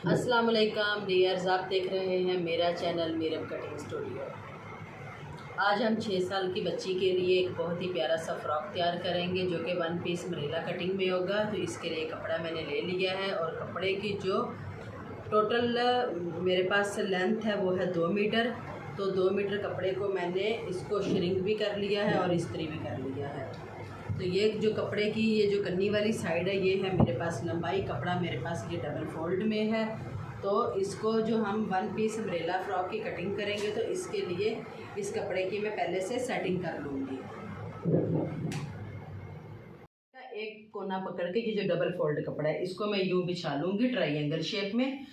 अस्सलाम वालेकुम डियर्स, आप देख रहे हैं मेरा चैनल मीरम कटिंग स्टूडियो। आज हम 6 साल की बच्ची के लिए एक बहुत ही प्यारा सा फ़्रॉक तैयार करेंगे जो कि 1 पीस मरीला कटिंग में होगा। तो इसके लिए कपड़ा मैंने ले लिया है और कपड़े की जो टोटल मेरे पास लेंथ है वो है 2 मीटर। तो 2 मीटर कपड़े को मैंने इसको श्रिंक भी कर लिया है और इस्त्री भी कर लिया है। तो ये जो कपड़े की ये जो कन्नी वाली साइड है ये है मेरे पास लंबाई, कपड़ा मेरे पास ये डबल फोल्ड में है। तो इसको जो हम 1 पीस अम्ब्रेला फ्रॉक की कटिंग करेंगे तो इसके लिए इस कपड़े की मैं पहले से सेटिंग कर लूँगी। एक कोना पकड़ के ये जो डबल फोल्ड कपड़ा है इसको मैं यूँ बिछा लूँगी ट्रायंगल शेप में,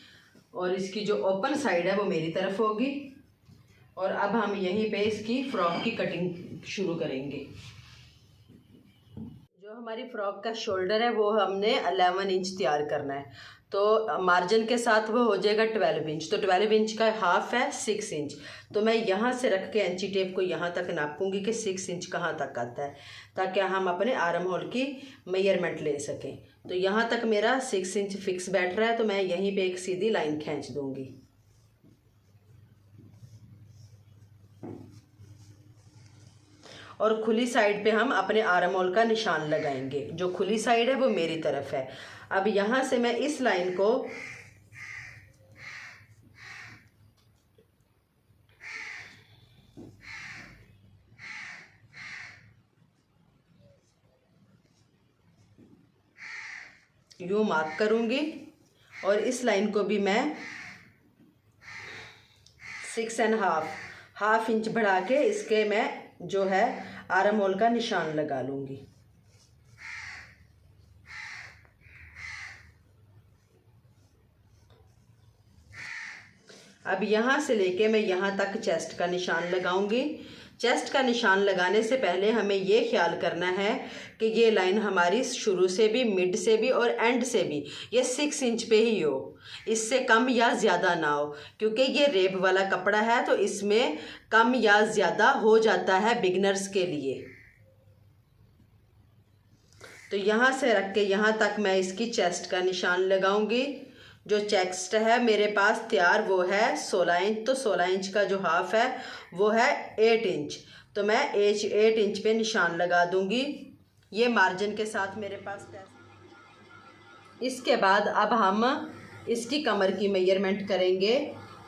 और इसकी जो ओपन साइड है वो मेरी तरफ होगी। और अब हम यहीं पे इसकी फ़्रॉक की कटिंग शुरू करेंगे। जो हमारी फ़्रॉक का शोल्डर है वो हमने 11 इंच तैयार करना है। तो मार्जिन के साथ वो हो जाएगा 12 इंच। तो 12 इंच का हाफ है 6 इंच। तो मैं यहाँ से रख के इंची टेप को यहाँ तक नापूंगी कि 6 इंच कहाँ तक आता है, ताकि हम अपने आर्म होल की मेजरमेंट ले सकें। तो यहाँ तक मेरा 6 इंच फिक्स बैठ रहा है। तो मैं यहीं पे एक सीधी लाइन खींच दूँगी। और खुली साइड पे हम अपने आर्म होल का निशान लगाएंगे। जो खुली साइड है वो मेरी तरफ है। अब यहाँ से मैं इस लाइन को यूँ मार्क करूँगी और इस लाइन को भी मैं 6.5 हाफ इंच बढ़ा के इसके मैं जो है आर्म होल का निशान लगा लूँगी। अब यहाँ से लेके मैं यहाँ तक चेस्ट का निशान लगाऊंगी। चेस्ट का निशान लगाने से पहले हमें ये ख्याल करना है कि ये लाइन हमारी शुरू से भी, मिड से भी और एंड से भी ये 6 इंच पे ही हो, इससे कम या ज़्यादा ना हो। क्योंकि ये रेब वाला कपड़ा है तो इसमें कम या ज़्यादा हो जाता है बिगनर्स के लिए। तो यहाँ से रख के यहाँ तक मैं इसकी चेस्ट का निशान लगाऊंगी। जो चेस्ट है मेरे पास तैयार वो है 16 इंच। तो 16 इंच का जो हाफ है वो है 8 इंच। तो मैं 8 इंच पे निशान लगा दूंगी। ये मार्जिन के साथ मेरे पास। इसके बाद अब हम इसकी कमर की मेजरमेंट करेंगे।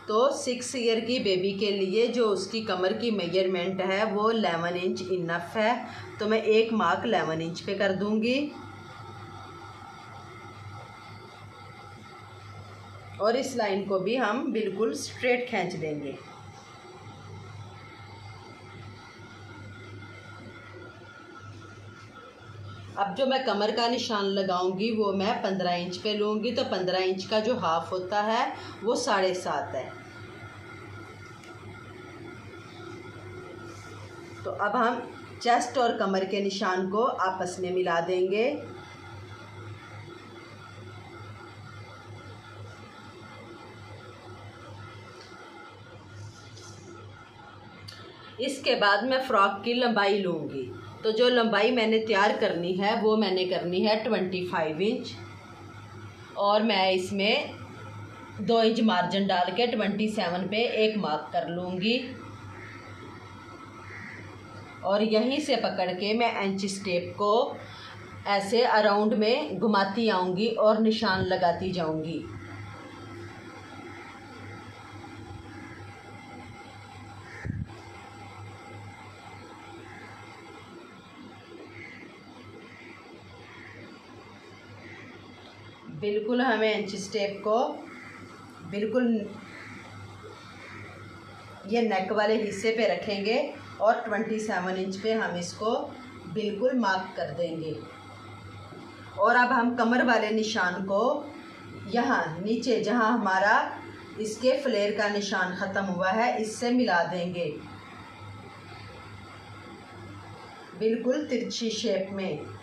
तो 6 ईयर की बेबी के लिए जो उसकी कमर की मेजरमेंट है वो 11 इंच इनफ है। तो मैं एक मार्क 11 इंच पे कर दूंगी और इस लाइन को भी हम बिल्कुल स्ट्रेट खींच देंगे। अब जो मैं कमर का निशान लगाऊंगी वो मैं 15 इंच पे लूँगी। तो 15 इंच का जो हाफ होता है वो 7.5 है। तो अब हम चेस्ट और कमर के निशान को आपस में मिला देंगे। इसके बाद मैं फ़्रॉक की लंबाई लूँगी। तो जो लंबाई मैंने तैयार करनी है वो मैंने करनी है 25 इंच। और मैं इसमें 2 इंच मार्जिन डाल के 27 पे एक मार्क कर लूँगी। और यहीं से पकड़ के मैं इंच स्टेप को ऐसे अराउंड में घुमाती आऊँगी और निशान लगाती जाऊँगी। बिल्कुल हमें इंच स्टेप को बिल्कुल ये नेक वाले हिस्से पे रखेंगे और 27 इंच पे हम इसको बिल्कुल मार्क कर देंगे। और अब हम कमर वाले निशान को यहाँ नीचे जहाँ हमारा इसके फ्लेयर का निशान ख़त्म हुआ है इससे मिला देंगे बिल्कुल तिरछी शेप में।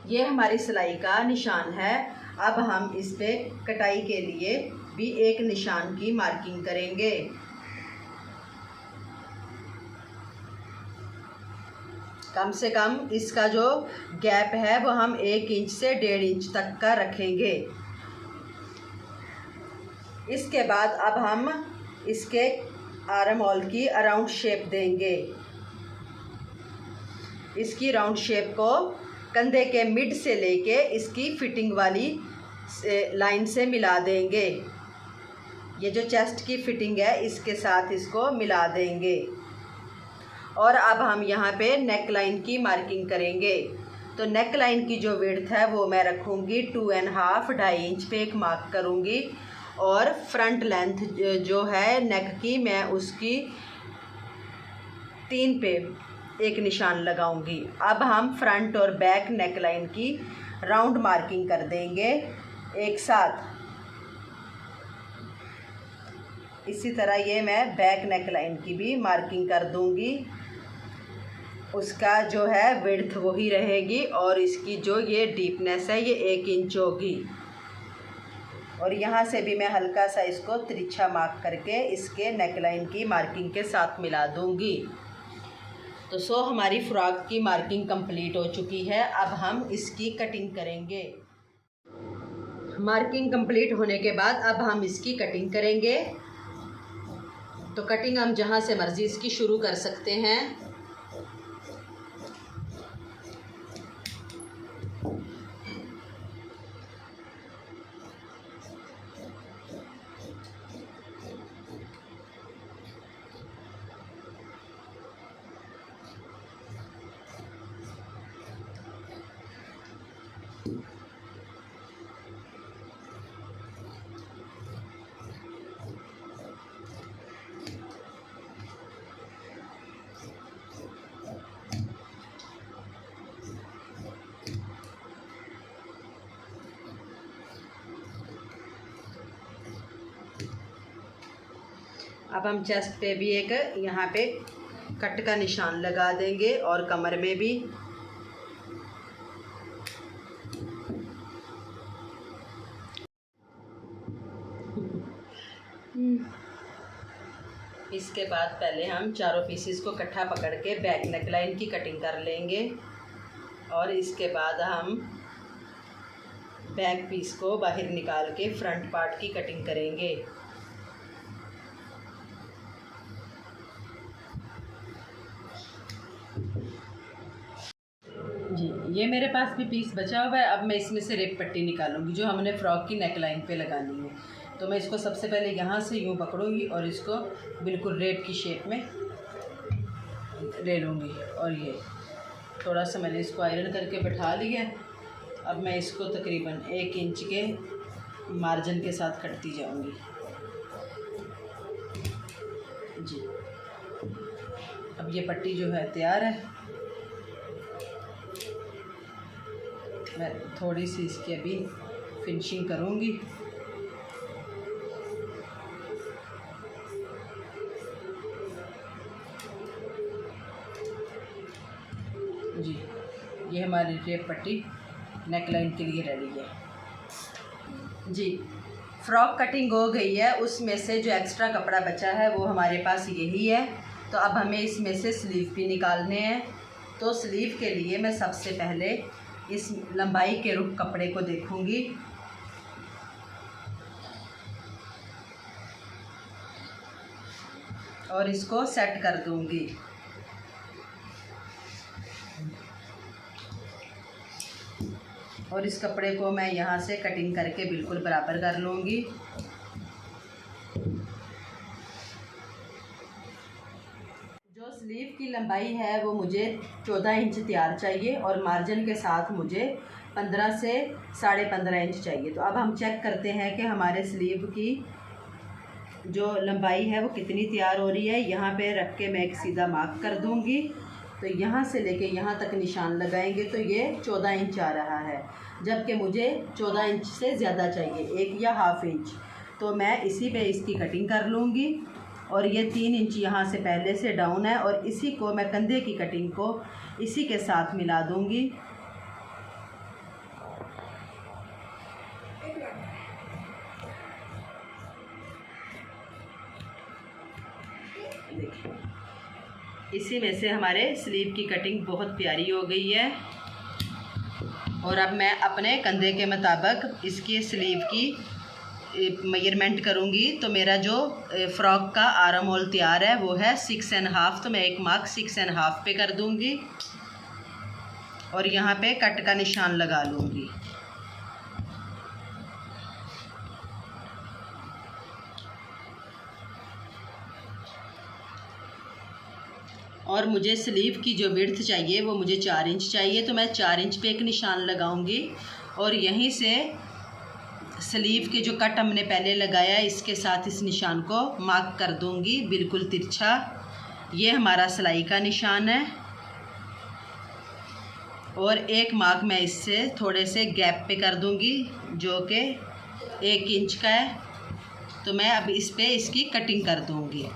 ये हमारी सिलाई का निशान है। अब हम इस पे कटाई के लिए भी एक निशान की मार्किंग करेंगे। कम से कम इसका जो गैप है वो हम 1 इंच से 1.5 इंच तक का रखेंगे। इसके बाद अब हम इसके आर्म होल की राउंड शेप देंगे। इसकी राउंड शेप को कंधे के मिड से लेके इसकी फिटिंग वाली लाइन से मिला देंगे। ये जो चेस्ट की फिटिंग है इसके साथ इसको मिला देंगे। और अब हम यहाँ पे नेक लाइन की मार्किंग करेंगे। तो नेक लाइन की जो विड्थ है वो मैं रखूँगी 2.5 2.5 इंच पे एक मार्क करूँगी। और फ्रंट लेंथ जो है नेक की मैं उसकी 3 पे एक निशान लगाऊंगी। अब हम फ्रंट और बैक नेक लाइन की राउंड मार्किंग कर देंगे एक साथ। इसी तरह ये मैं बैक नेक लाइन की भी मार्किंग कर दूंगी। उसका जो है विड्थ वही रहेगी और इसकी जो ये डीपनेस है ये 1 इंच होगी। और यहाँ से भी मैं हल्का सा इसको तिरछा मार्क करके इसके नेक लाइन की मार्किंग के साथ मिला दूंगी। तो हमारी फ्रॉक की मार्किंग कंप्लीट हो चुकी है। अब हम इसकी कटिंग करेंगे। मार्किंग कंप्लीट होने के बाद अब हम इसकी कटिंग करेंगे। तो कटिंग हम जहाँ से मर्ज़ी इसकी शुरू कर सकते हैं। अब हम चेस्ट पे भी एक यहाँ पे कट का निशान लगा देंगे और कमर में भी। इसके बाद पहले हम चारों पीसेस को इकट्ठा पकड़ के बैक नेक लाइन की कटिंग कर लेंगे। और इसके बाद हम बैक पीस को बाहर निकाल के फ्रंट पार्ट की कटिंग करेंगे। जी, ये मेरे पास भी पीस बचा हुआ है। अब मैं इसमें से रेप पट्टी निकालूंगी जो हमने फ्रॉक की नेक लाइन पे लगानी है। तो मैं इसको सबसे पहले यहाँ से यूँ पकड़ूंगी और इसको बिल्कुल रेप की शेप में ले लूँगी। और ये थोड़ा सा मैंने इसको आयरन करके बैठा लिया। अब मैं इसको तकरीबन 1 इंच के मार्जिन के साथ कटती जाऊँगी। जी, अब ये पट्टी जो है तैयार है। मैं थोड़ी सी इसकी अभी फिनिशिंग करूँगी। जी, ये हमारी रेप पट्टी नेक लाइन के लिए रेडी है। जी, फ्रॉक कटिंग हो गई है। उसमें से जो एक्स्ट्रा कपड़ा बचा है वो हमारे पास यही है। तो अब हमें इसमें से स्लीव भी निकालने हैं। तो स्लीव के लिए मैं सबसे पहले इस लंबाई के रुख कपड़े को देखूंगी। और इसको सेट कर दूंगी। और इस कपड़े को मैं यहाँ से कटिंग करके बिल्कुल बराबर कर लूँगी। जो स्लीव की लंबाई है वो मुझे 14 इंच तैयार चाहिए और मार्जिन के साथ मुझे 15 से 15.5 इंच चाहिए। तो अब हम चेक करते हैं कि हमारे स्लीव की जो लंबाई है वो कितनी तैयार हो रही है। यहाँ पे रख के मैं एक सीधा मार्क कर दूँगी। तो यहाँ से लेके यहाँ तक निशान लगाएंगे तो ये 14 इंच आ रहा है, जबकि मुझे 14 इंच से ज़्यादा चाहिए, 1 या हाफ इंच। तो मैं इसी पे इसकी कटिंग कर लूँगी। और ये 3 इंच यहाँ से पहले से डाउन है और इसी को मैं कंधे की कटिंग को इसी के साथ मिला दूँगी। देखिए, इसी में से हमारे स्लीव की कटिंग बहुत प्यारी हो गई है। और अब मैं अपने कंधे के मुताबिक इसकी स्लीव की मेजरमेंट करूँगी। तो मेरा जो फ़्रॉक का आर्म होल तैयार है वो है 6.5, तो मैं एक मार्क 6.5 पे कर दूँगी और यहाँ पे कट का निशान लगा लूँगी। और मुझे स्लीव की जो विड्थ चाहिए वो मुझे 4 इंच चाहिए, तो मैं 4 इंच पे एक निशान लगाऊंगी और यहीं से स्लीव के जो कट हमने पहले लगाया है इसके साथ इस निशान को मार्क कर दूंगी बिल्कुल तिरछा। ये हमारा सिलाई का निशान है और एक मार्क मैं इससे थोड़े से गैप पे कर दूंगी जो कि 1 इंच का है। तो मैं अब इस पे इसकी कटिंग कर दूंगी।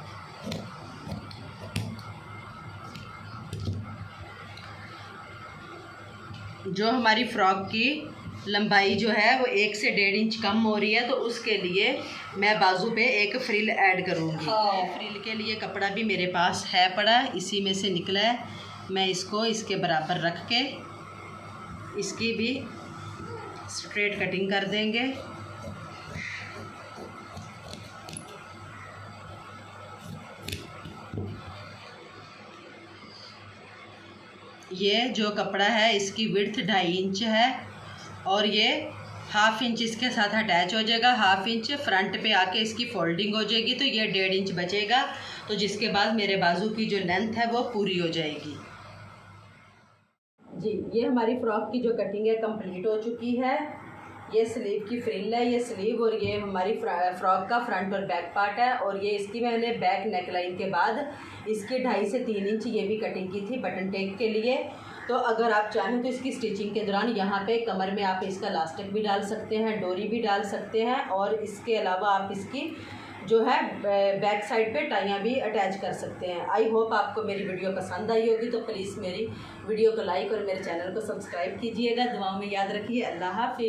जो हमारी फ़्रॉक की लंबाई जो है वो 1 से 1.5 इंच कम हो रही है, तो उसके लिए मैं बाजू पे एक फ्रिल ऐड करूँगी। फ्रिल के लिए कपड़ा भी मेरे पास है पड़ा, इसी में से निकला है। मैं इसको इसके बराबर रख के इसकी भी स्ट्रेट कटिंग कर देंगे। ये जो कपड़ा है इसकी विड्थ 2.5 इंच है और ये 1/2 इंच इसके साथ अटैच हो जाएगा। 1/2 इंच फ्रंट पे आके इसकी फोल्डिंग हो जाएगी, तो ये 1.5 इंच बचेगा। तो जिसके बाद मेरे बाजू की जो लेंथ है वो पूरी हो जाएगी। जी, ये हमारी फ़्रॉक की जो कटिंग है कंप्लीट हो चुकी है। ये स्लीव की फ्रिल है, ये स्लीव, और ये हमारी फ़्रॉक का फ्रंट और बैक पार्ट है। और ये इसकी मैंने बैक नेक लाइन के बाद इसकी 2.5 से 3 इंच ये भी कटिंग की थी बटन टेक के लिए। तो अगर आप चाहें तो इसकी स्टिचिंग के दौरान यहाँ पे कमर में आप इसका इलास्टिक भी डाल सकते हैं, डोरी भी डाल सकते हैं, और इसके अलावा आप इसकी जो है बैक साइड पे टाइयाँ भी अटैच कर सकते हैं। आई होप आपको मेरी वीडियो पसंद आई होगी, तो प्लीज़ मेरी वीडियो को लाइक और मेरे चैनल को सब्सक्राइब कीजिएगा। दुआओं में याद रखिए। अल्लाह हाफ़िज़।